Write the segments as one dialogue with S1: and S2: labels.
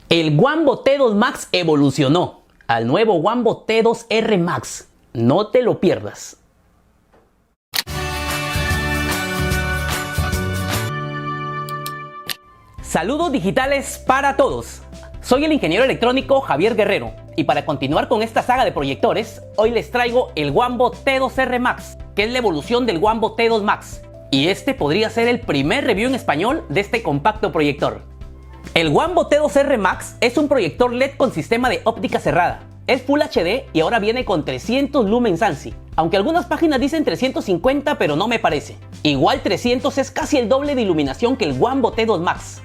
S1: El Wambo T2 Max evolucionó al nuevo Wambo T2R Max. No te lo pierdas. Saludos digitales para todos. Soy el ingeniero electrónico Javier Guerrero y para continuar con esta saga de proyectores, hoy les traigo el Wambo T2R Max, que es la evolución del Wambo T2 Max. Y este podría ser el primer review en español de este compacto proyector. El Wambo T2R Max es un proyector LED con sistema de óptica cerrada. Es Full HD y ahora viene con 300 lumens ANSI. Aunque algunas páginas dicen 350, pero no me parece. Igual 300 es casi el doble de iluminación que el Wambo T2 Max.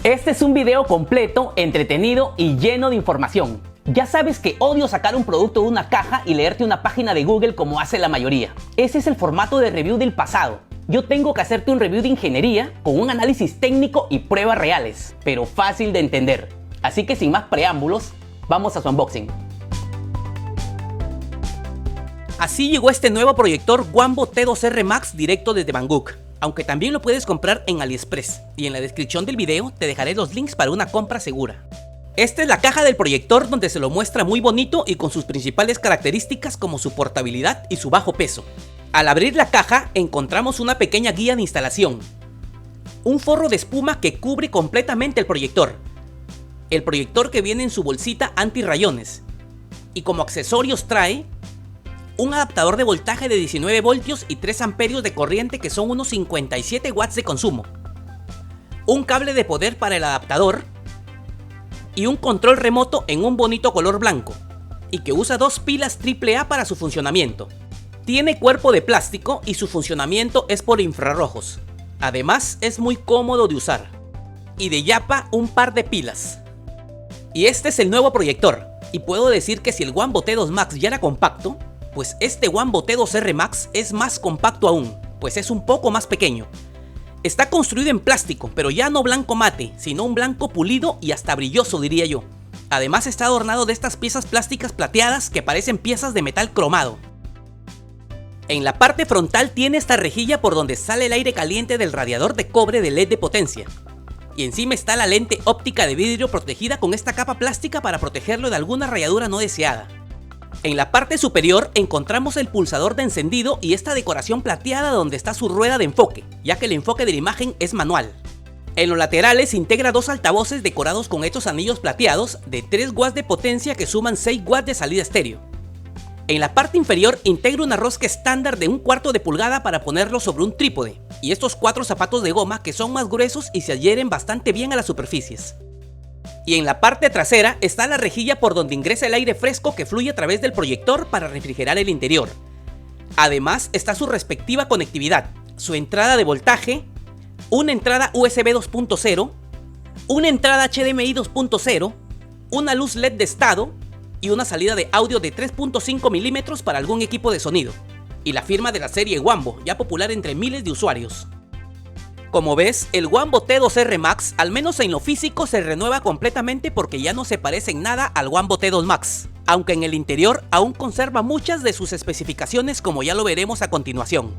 S1: Este es un video completo, entretenido y lleno de información. Ya sabes que odio sacar un producto de una caja y leerte una página de Google como hace la mayoría. Ese es el formato de review del pasado. Yo tengo que hacerte un review de ingeniería con un análisis técnico y pruebas reales, pero fácil de entender. Así que sin más preámbulos, vamos a su unboxing. Así llegó este nuevo proyector Wambo T2R Max directo desde Banggood, aunque también lo puedes comprar en AliExpress, y en la descripción del video te dejaré los links para una compra segura. Esta es la caja del proyector donde se lo muestra muy bonito y con sus principales características como su portabilidad y su bajo peso. Al abrir la caja encontramos una pequeña guía de instalación, un forro de espuma que cubre completamente el proyector que viene en su bolsita anti-rayones, y como accesorios trae un adaptador de voltaje de 19 voltios y 3 amperios de corriente que son unos 57 watts de consumo, un cable de poder para el adaptador y un control remoto en un bonito color blanco y que usa 2 pilas AAA para su funcionamiento. Tiene cuerpo de plástico y su funcionamiento es por infrarrojos. Además es muy cómodo de usar. Y de yapa un par de pilas. Y este es el nuevo proyector. Y puedo decir que si el Wambo T2 Max ya era compacto, pues este Wambo T2R Max es más compacto aún, pues es un poco más pequeño. Está construido en plástico, pero ya no blanco mate, sino un blanco pulido y hasta brilloso diría yo. Además está adornado de estas piezas plásticas plateadas que parecen piezas de metal cromado. En la parte frontal tiene esta rejilla por donde sale el aire caliente del radiador de cobre de LED de potencia. Y encima está la lente óptica de vidrio protegida con esta capa plástica para protegerlo de alguna rayadura no deseada. En la parte superior encontramos el pulsador de encendido y esta decoración plateada donde está su rueda de enfoque, ya que el enfoque de la imagen es manual. En los laterales integra 2 altavoces decorados con estos anillos plateados de 3 watts de potencia que suman 6 watts de salida estéreo. En la parte inferior integra una rosca estándar de 1/4 de pulgada para ponerlo sobre un trípode y estos 4 zapatos de goma que son más gruesos y se adhieren bastante bien a las superficies. Y en la parte trasera está la rejilla por donde ingresa el aire fresco que fluye a través del proyector para refrigerar el interior. Además está su respectiva conectividad, su entrada de voltaje, una entrada USB 2.0, una entrada HDMI 2.0, una luz LED de estado y una salida de audio de 3.5 milímetros para algún equipo de sonido, y la firma de la serie Wambo, ya popular entre miles de usuarios. Como ves, el Wambo T2R Max, al menos en lo físico, se renueva completamente porque ya no se parece en nada al Wambo T2 Max, aunque en el interior aún conserva muchas de sus especificaciones como ya lo veremos a continuación.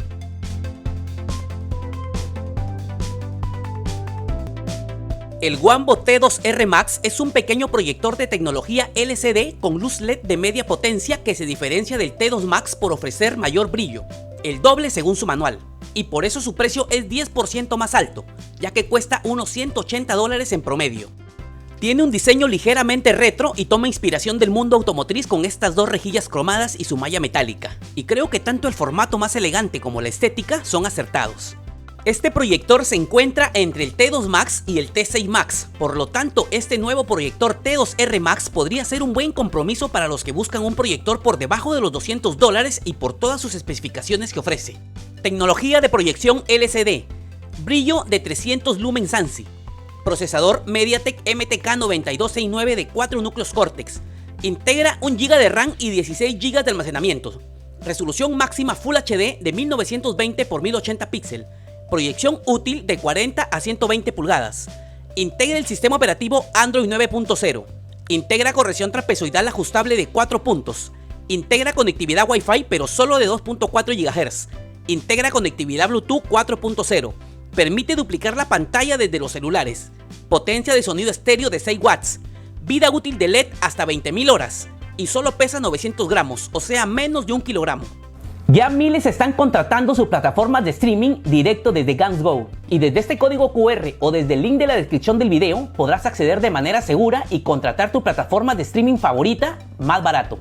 S1: El Wambo T2R Max es un pequeño proyector de tecnología LCD con luz LED de media potencia que se diferencia del T2 Max por ofrecer mayor brillo, el doble según su manual, y por eso su precio es 10% más alto, ya que cuesta unos $180 en promedio. Tiene un diseño ligeramente retro y toma inspiración del mundo automotriz con estas 2 rejillas cromadas y su malla metálica, y creo que tanto el formato más elegante como la estética son acertados. Este proyector se encuentra entre el T2 Max y el T6 Max, por lo tanto este nuevo proyector T2R Max podría ser un buen compromiso para los que buscan un proyector por debajo de los $200 y por todas sus especificaciones que ofrece. Tecnología de proyección LCD, brillo de 300 lumens ANSI, procesador MediaTek MTK 9269 de 4 núcleos Cortex, integra 1 GB de RAM y 16 GB de almacenamiento, resolución máxima Full HD de 1920 x 1080 píxeles, proyección útil de 40 a 120 pulgadas, integra el sistema operativo Android 9.0, integra corrección trapezoidal ajustable de 4 puntos, integra conectividad Wi-Fi pero solo de 2.4 GHz, integra conectividad Bluetooth 4.0, permite duplicar la pantalla desde los celulares, potencia de sonido estéreo de 6 watts, vida útil de LED hasta 20.000 horas y solo pesa 900 gramos, o sea menos de 1 kilogramo. Ya miles están contratando sus plataformas de streaming directo desde GansGo, y desde este código QR o desde el link de la descripción del video podrás acceder de manera segura y contratar tu plataforma de streaming favorita más barato.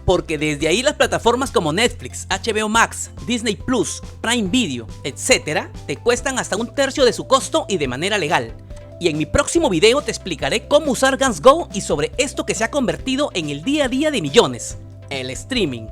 S1: Porque desde ahí las plataformas como Netflix, HBO Max, Disney Plus, Prime Video, etc. te cuestan hasta 1/3 de su costo y de manera legal. Y en mi próximo video te explicaré cómo usar GansGo y sobre esto que se ha convertido en el día a día de millones, el streaming.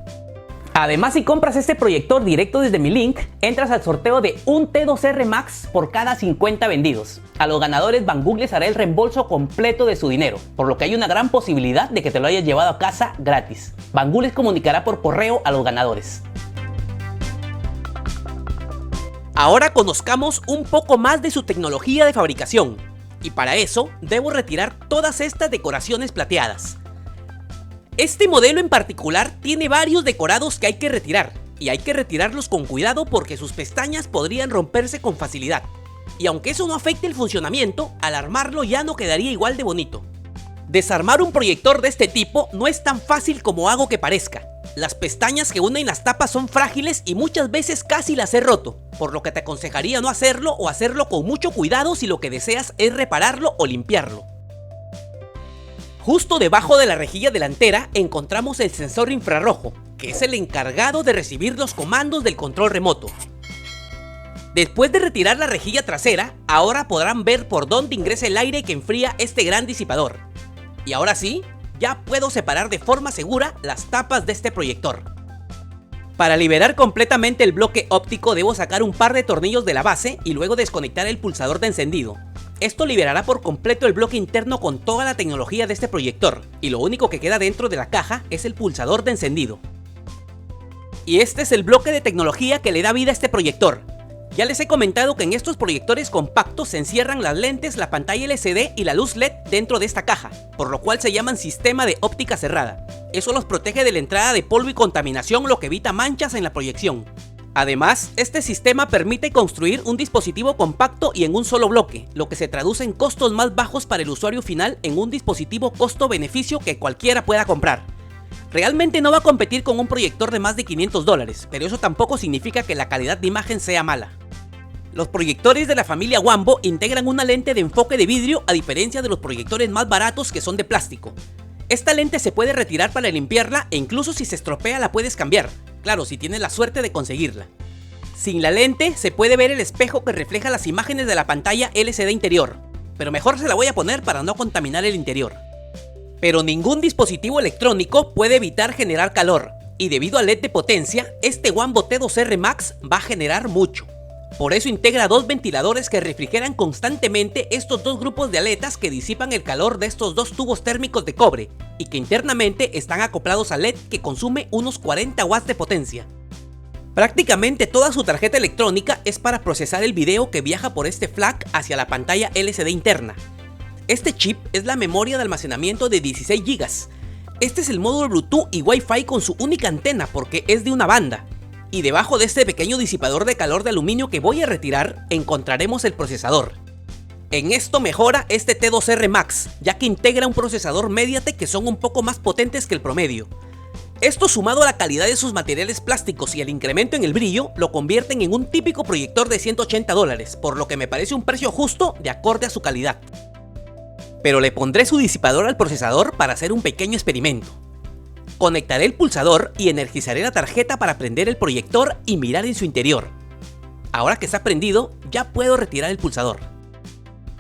S1: Además, si compras este proyector directo desde mi link, entras al sorteo de un T2R Max por cada 50 vendidos. A los ganadores Banggood les hará el reembolso completo de su dinero, por lo que hay una gran posibilidad de que te lo hayas llevado a casa gratis. Banggood les comunicará por correo a los ganadores. Ahora conozcamos un poco más de su tecnología de fabricación, y para eso debo retirar todas estas decoraciones plateadas. Este modelo en particular tiene varios decorados que hay que retirar, y hay que retirarlos con cuidado porque sus pestañas podrían romperse con facilidad. Y aunque eso no afecte el funcionamiento, al armarlo ya no quedaría igual de bonito. Desarmar un proyector de este tipo no es tan fácil como hago que parezca. Las pestañas que unen las tapas son frágiles y muchas veces casi las he roto, por lo que te aconsejaría no hacerlo o hacerlo con mucho cuidado si lo que deseas es repararlo o limpiarlo. Justo debajo de la rejilla delantera encontramos el sensor infrarrojo, que es el encargado de recibir los comandos del control remoto. Después de retirar la rejilla trasera, ahora podrán ver por dónde ingresa el aire que enfría este gran disipador. Y ahora sí, ya puedo separar de forma segura las tapas de este proyector. Para liberar completamente el bloque óptico debo sacar un par de tornillos de la base y luego desconectar el pulsador de encendido. Esto liberará por completo el bloque interno con toda la tecnología de este proyector, y lo único que queda dentro de la caja es el pulsador de encendido. Y este es el bloque de tecnología que le da vida a este proyector. Ya les he comentado que en estos proyectores compactos se encierran las lentes, la pantalla LCD y la luz LED dentro de esta caja, por lo cual se llaman sistema de óptica cerrada. Eso los protege de la entrada de polvo y contaminación, lo que evita manchas en la proyección. Además, este sistema permite construir un dispositivo compacto y en un solo bloque, lo que se traduce en costos más bajos para el usuario final en un dispositivo costo-beneficio que cualquiera pueda comprar. Realmente no va a competir con un proyector de más de $500, pero eso tampoco significa que la calidad de imagen sea mala. Los proyectores de la familia Wambo integran una lente de enfoque de vidrio a diferencia de los proyectores más baratos que son de plástico. Esta lente se puede retirar para limpiarla e incluso si se estropea la puedes cambiar. Claro, si tienes la suerte de conseguirla. Sin la lente se puede ver el espejo que refleja las imágenes de la pantalla LCD interior, pero mejor se la voy a poner para no contaminar el interior. Pero ningún dispositivo electrónico puede evitar generar calor, y debido al LED de potencia, este Wambo T2R Max va a generar mucho. Por eso integra dos ventiladores que refrigeran constantemente estos dos grupos de aletas que disipan el calor de estos dos tubos térmicos de cobre y que internamente están acoplados al LED que consume unos 40 watts de potencia. Prácticamente toda su tarjeta electrónica es para procesar el video que viaja por este FLAC hacia la pantalla LCD interna. Este chip es la memoria de almacenamiento de 16 GB. Este es el módulo Bluetooth y Wi-Fi con su única antena porque es de una banda. Y debajo de este pequeño disipador de calor de aluminio que voy a retirar, encontraremos el procesador. En esto mejora este T2R Max, ya que integra un procesador MediaTek que son un poco más potentes que el promedio. Esto sumado a la calidad de sus materiales plásticos y el incremento en el brillo, lo convierten en un típico proyector de $180, por lo que me parece un precio justo de acorde a su calidad. Pero le pondré su disipador al procesador para hacer un pequeño experimento. Conectaré el pulsador y energizaré la tarjeta para prender el proyector y mirar en su interior. Ahora que está prendido, ya puedo retirar el pulsador.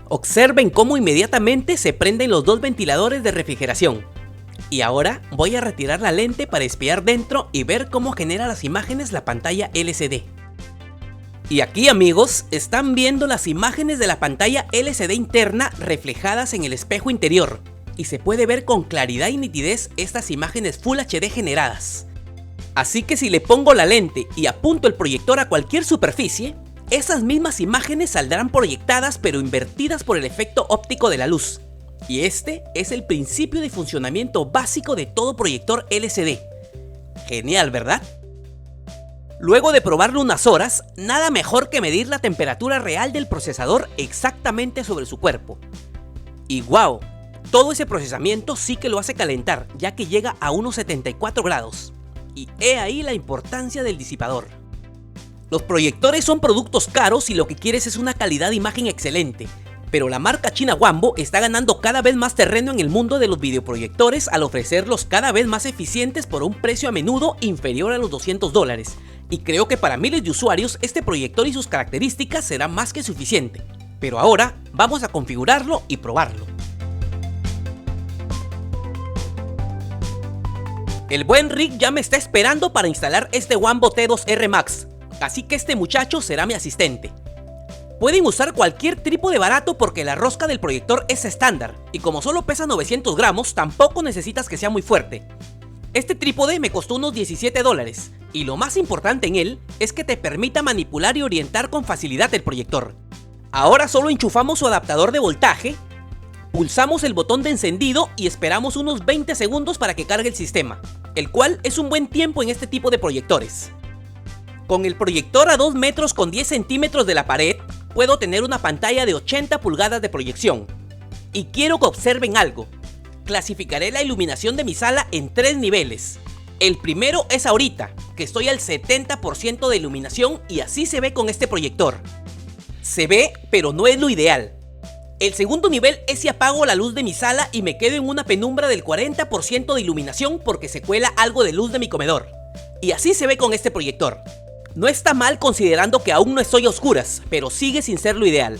S1: Observen cómo inmediatamente se prenden los dos ventiladores de refrigeración. Y ahora voy a retirar la lente para espiar dentro y ver cómo genera las imágenes la pantalla LCD. Y aquí, amigos, están viendo las imágenes de la pantalla LCD interna reflejadas en el espejo interior. Y se puede ver con claridad y nitidez estas imágenes Full HD generadas. Así que si le pongo la lente y apunto el proyector a cualquier superficie, esas mismas imágenes saldrán proyectadas pero invertidas por el efecto óptico de la luz. Y este es el principio de funcionamiento básico de todo proyector LCD. Genial, ¿verdad? Luego de probarlo unas horas, nada mejor que medir la temperatura real del procesador exactamente sobre su cuerpo. Y wow, Todo ese procesamiento sí que lo hace calentar, ya que llega a unos 74 grados. Y he ahí la importancia del disipador. Los proyectores son productos caros y lo que quieres es una calidad de imagen excelente. Pero la marca china Wanbo está ganando cada vez más terreno en el mundo de los videoproyectores al ofrecerlos cada vez más eficientes por un precio a menudo inferior a los $200. Y creo que para miles de usuarios este proyector y sus características será más que suficiente. Pero ahora vamos a configurarlo y probarlo. El buen Rick ya me está esperando para instalar este Wanbo T2R Max, así que este muchacho será mi asistente. Pueden usar cualquier trípode barato porque la rosca del proyector es estándar, y como solo pesa 900 gramos, tampoco necesitas que sea muy fuerte. Este trípode me costó unos $17, y lo más importante en él es que te permita manipular y orientar con facilidad el proyector. Ahora solo enchufamos su adaptador de voltaje, pulsamos el botón de encendido y esperamos unos 20 segundos para que cargue el sistema, el cual es un buen tiempo en este tipo de proyectores. Con el proyector a 2 metros con 10 centímetros de la pared, puedo tener una pantalla de 80 pulgadas de proyección. Y quiero que observen algo. Clasificaré la iluminación de mi sala en 3 niveles. El primero es ahorita, que estoy al 70% de iluminación y así se ve con este proyector. Se ve, pero no es lo ideal. El segundo nivel es si apago la luz de mi sala y me quedo en una penumbra del 40% de iluminación porque se cuela algo de luz de mi comedor. Y así se ve con este proyector. No está mal considerando que aún no estoy a oscuras, pero sigue sin ser lo ideal.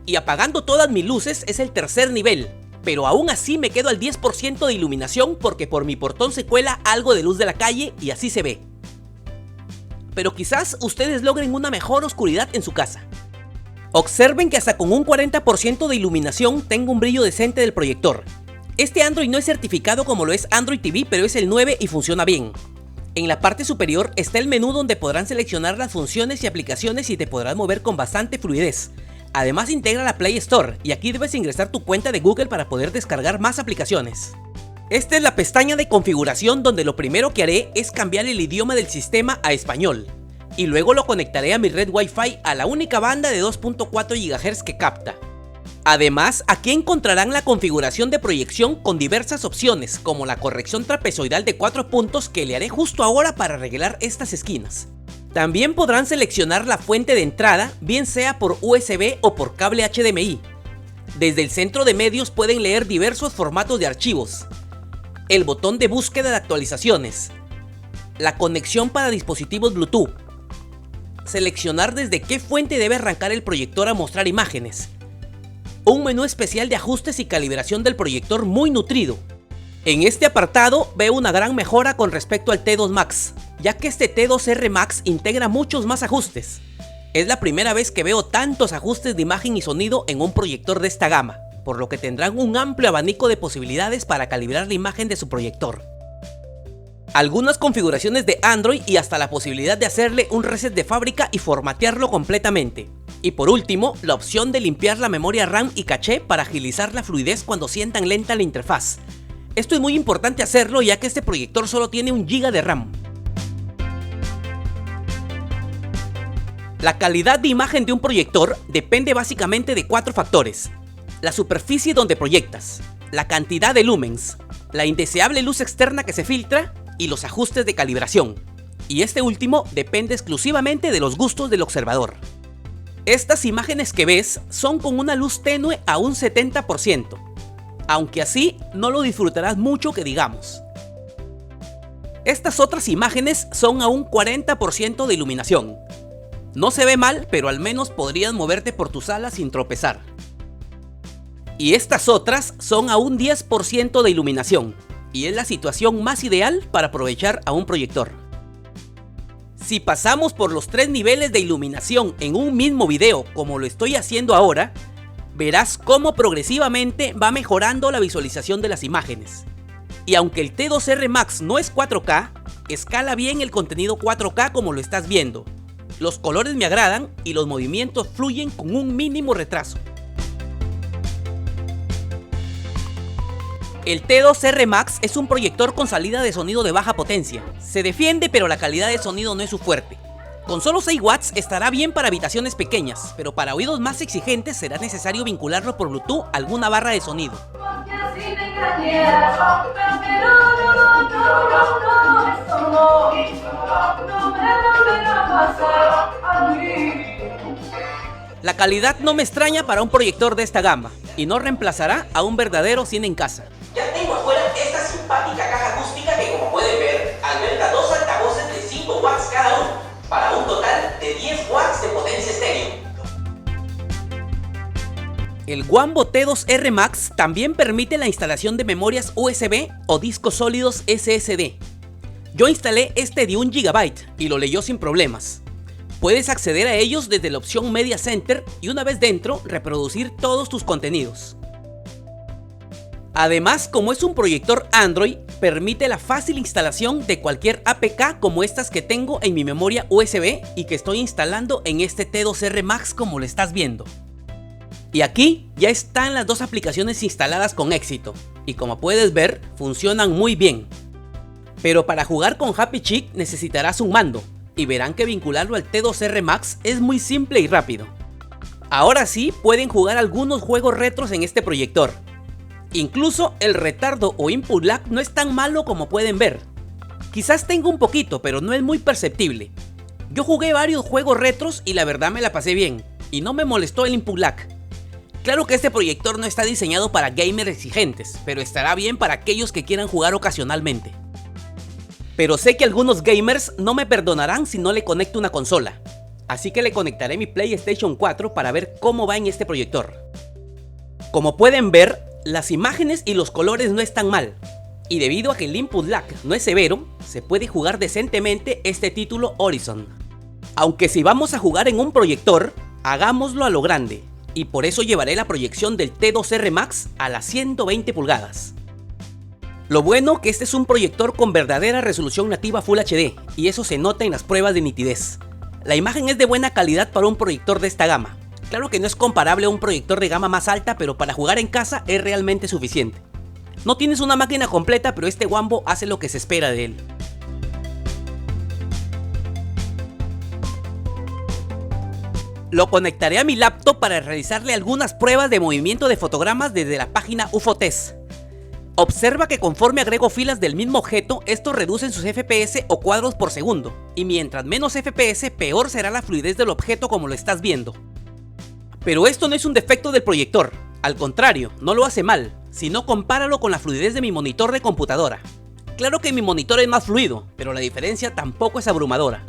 S1: Y apagando todas mis luces es el tercer nivel, pero aún así me quedo al 10% de iluminación porque por mi portón se cuela algo de luz de la calle y así se ve. Pero quizás ustedes logren una mejor oscuridad en su casa. Observen que hasta con un 40% de iluminación tengo un brillo decente del proyector. Este Android no es certificado como lo es Android TV, pero es el 9 y funciona bien. En la parte superior está el menú donde podrán seleccionar las funciones y aplicaciones y te podrás mover con bastante fluidez. Además integra la Play Store y aquí debes ingresar tu cuenta de Google para poder descargar más aplicaciones. Esta es la pestaña de configuración donde lo primero que haré es cambiar el idioma del sistema a español. Y luego lo conectaré a mi red Wi-Fi a la única banda de 2.4 GHz que capta. Además, aquí encontrarán la configuración de proyección con diversas opciones, como la corrección trapezoidal de 4 puntos que le haré justo ahora para arreglar estas esquinas. También podrán seleccionar la fuente de entrada, bien sea por USB o por cable HDMI. Desde el centro de medios pueden leer diversos formatos de archivos, el botón de búsqueda de actualizaciones, la conexión para dispositivos Bluetooth, seleccionar desde qué fuente debe arrancar el proyector a mostrar imágenes, un menú especial de ajustes y calibración del proyector muy nutrido. En este apartado veo una gran mejora con respecto al T2 Max, ya que este T2R Max integra muchos más ajustes. Es la primera vez que veo tantos ajustes de imagen y sonido en un proyector de esta gama, por lo que tendrán un amplio abanico de posibilidades para calibrar la imagen de su proyector. Algunas configuraciones de Android y hasta la posibilidad de hacerle un reset de fábrica y formatearlo completamente. Y por último, la opción de limpiar la memoria RAM y caché para agilizar la fluidez cuando sientan lenta la interfaz. Esto es muy importante hacerlo ya que este proyector solo tiene 1 GB de RAM. La calidad de imagen de un proyector depende básicamente de 4 factores: la superficie donde proyectas, la cantidad de lumens, la indeseable luz externa que se filtra y los ajustes de calibración. Y este último depende exclusivamente de los gustos del observador. Estas imágenes que ves son con una luz tenue a un 70%, aunque así no lo disfrutarás mucho que digamos. Estas otras imágenes son a un 40% de iluminación. No se ve mal, pero al menos podrías moverte por tu sala sin tropezar. Y estas otras son a un 10% de iluminación, y es la situación más ideal para aprovechar a un proyector. Si pasamos por los 3 niveles de iluminación en un mismo video como lo estoy haciendo ahora, verás cómo progresivamente va mejorando la visualización de las imágenes. Y aunque el T2R Max no es 4K, escala bien el contenido 4K como lo estás viendo. Los colores me agradan y los movimientos fluyen con un mínimo retraso. El T2R Max es un proyector con salida de sonido de baja potencia. Se defiende, pero la calidad de sonido no es su fuerte. Con solo 6 watts estará bien para habitaciones pequeñas, pero para oídos más exigentes será necesario vincularlo por Bluetooth a alguna barra de sonido. La calidad no me extraña para un proyector de esta gama y no reemplazará a un verdadero cine en casa.
S2: Ya tengo afuera esta simpática caja acústica que, como pueden ver, alberga 2 altavoces de 5 watts cada uno, para un total de 10 watts de potencia estéreo.
S1: El Wambo T2R Max también permite la instalación de memorias USB o discos sólidos SSD. Yo instalé este de 1 GB y lo leyó sin problemas. Puedes acceder a ellos desde la opción Media Center y una vez dentro reproducir todos tus contenidos. Además, como es un proyector Android, permite la fácil instalación de cualquier APK como estas que tengo en mi memoria USB y que estoy instalando en este T2R Max como lo estás viendo. Y aquí ya están las dos aplicaciones instaladas con éxito y como puedes ver funcionan muy bien. Pero para jugar con Happy Chick necesitarás un mando y verán que vincularlo al T2R Max es muy simple y rápido. Ahora sí pueden jugar algunos juegos retros en este proyector. Incluso el retardo o input lag no es tan malo como pueden ver. Quizás tenga un poquito, pero no es muy perceptible. Yo jugué varios juegos retros y la verdad me la pasé bien, y no me molestó el input lag. Claro que este proyector no está diseñado para gamers exigentes, pero estará bien para aquellos que quieran jugar ocasionalmente. Pero sé que algunos gamers no me perdonarán si no le conecto una consola, así que le conectaré mi PlayStation 4 para ver cómo va en este proyector. Como pueden ver, las imágenes y los colores no están mal, y debido a que el input lag no es severo, se puede jugar decentemente este título Horizon. Aunque si vamos a jugar en un proyector, hagámoslo a lo grande, y por eso llevaré la proyección del T2R Max a las 120 pulgadas. Lo bueno que este es un proyector con verdadera resolución nativa Full HD, y eso se nota en las pruebas de nitidez. La imagen es de buena calidad para un proyector de esta gama. Claro que no es comparable a un proyector de gama más alta, pero para jugar en casa es realmente suficiente. No tienes una máquina completa, pero este Wambo hace lo que se espera de él. Lo conectaré a mi laptop para realizarle algunas pruebas de movimiento de fotogramas desde la página UFOTest. Observa que conforme agrego filas del mismo objeto, estos reducen sus FPS o cuadros por segundo, y mientras menos FPS, peor será la fluidez del objeto como lo estás viendo. Pero esto no es un defecto del proyector, al contrario, no lo hace mal, sino compáralo con la fluidez de mi monitor de computadora. Claro que mi monitor es más fluido, pero la diferencia tampoco es abrumadora.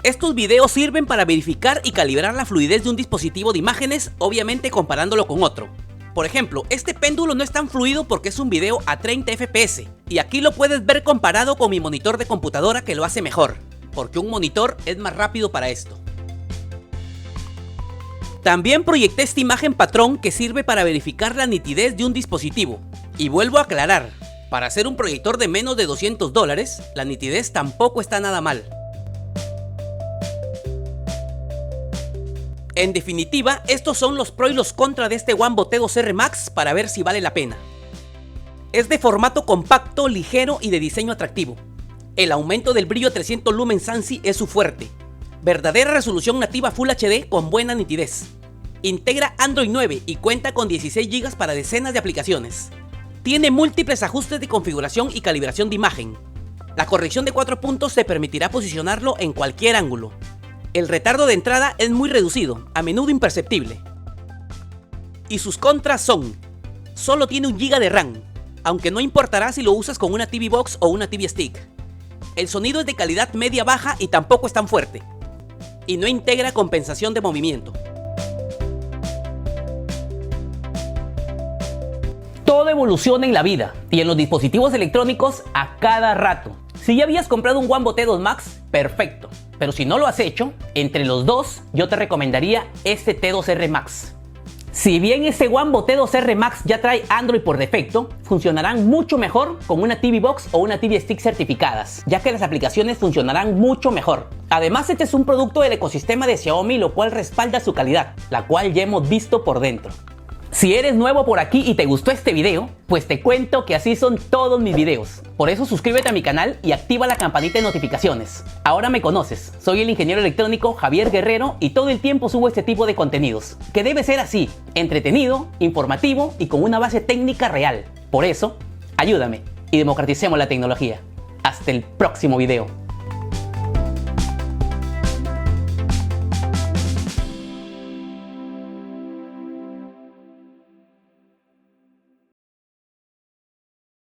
S1: Estos videos sirven para verificar y calibrar la fluidez de un dispositivo de imágenes, obviamente comparándolo con otro. Por ejemplo, este péndulo no es tan fluido porque es un video a 30 FPS, y aquí lo puedes ver comparado con mi monitor de computadora que lo hace mejor, porque un monitor es más rápido para esto. También proyecté esta imagen patrón que sirve para verificar la nitidez de un dispositivo, y vuelvo a aclarar, para hacer un proyector de menos de $200, la nitidez tampoco está nada mal. En definitiva, estos son los pros y los contras de este Wambo T2R Max para ver si vale la pena. Es de formato compacto, ligero y de diseño atractivo. El aumento del brillo 300 lumens ANSI es su fuerte. Verdadera resolución nativa Full HD con buena nitidez. Integra Android 9 y cuenta con 16 GB para decenas de aplicaciones. Tiene múltiples ajustes de configuración y calibración de imagen. La corrección de 4 puntos te permitirá posicionarlo en cualquier ángulo. El retardo de entrada es muy reducido, a menudo imperceptible. Y sus contras son: solo tiene 1 GB de RAM, aunque no importará si lo usas con una TV Box o una TV Stick. El sonido es de calidad media-baja y tampoco es tan fuerte. Y no integra compensación de movimiento. Todo evoluciona en la vida y en los dispositivos electrónicos a cada rato. Si ya habías comprado un Wambo T2 Max, perfecto. Pero si no lo has hecho, entre los dos yo te recomendaría este T2R Max. Si bien este Wambo T2R Max ya trae Android por defecto, funcionarán mucho mejor con una TV Box o una TV Stick certificadas, ya que las aplicaciones funcionarán mucho mejor. Además, este es un producto del ecosistema de Xiaomi, lo cual respalda su calidad, la cual ya hemos visto por dentro. Si eres nuevo por aquí y te gustó este video, pues te cuento que así son todos mis videos. Por eso suscríbete a mi canal y activa la campanita de notificaciones. Ahora me conoces, soy el ingeniero electrónico Javier Guerrero y todo el tiempo subo este tipo de contenidos, que debe ser así, entretenido, informativo y con una base técnica real. Por eso, ayúdame y democraticemos la tecnología. Hasta el próximo video.